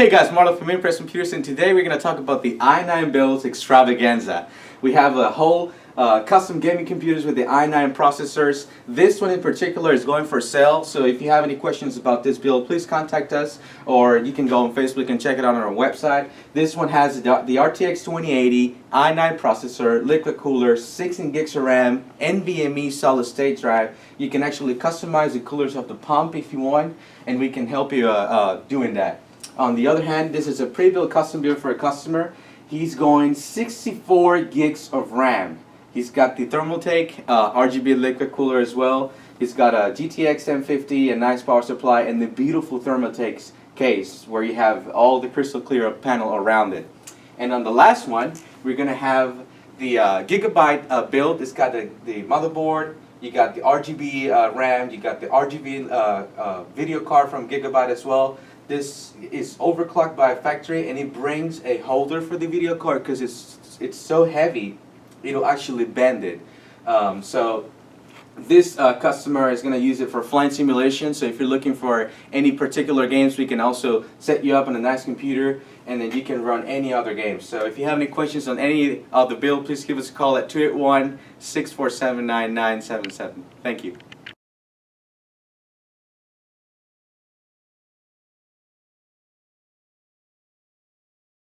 Hey guys, Marlo from Impress Computers, and today we're going to talk about the i9 builds Extravaganza. We have a whole custom gaming computers with the i9 processors. This one in particular is going for sale, so if you have any questions about this build, please contact us, or you can go on Facebook and check it out on our website. This one has the RTX 2080 i9 processor, liquid cooler, 16 gigs of RAM, NVMe solid state drive. You can actually customize the coolers of the pump if you want, and we can help you doing that. On the other hand, this is a pre-built custom build for a customer. He's going 64 gigs of RAM. He's got the Thermaltake RGB liquid cooler as well. He's got a GTX 1050, a nice power supply, and the beautiful Thermaltake case where you have all the crystal clear panel around it. And on the last one, we're going to have the Gigabyte build. It's got the motherboard, you got the RGB RAM, you got the RGB video card from Gigabyte as well. This is overclocked by a factory, and it brings a holder for the video card because it's so heavy, it'll actually bend it. So this customer is going to use it for flight simulation. So if you're looking for any particular games, we can also set you up on a nice computer, and then you can run any other games. So if you have any questions on any of the build, please give us a call at 281-647-9977. Thank you.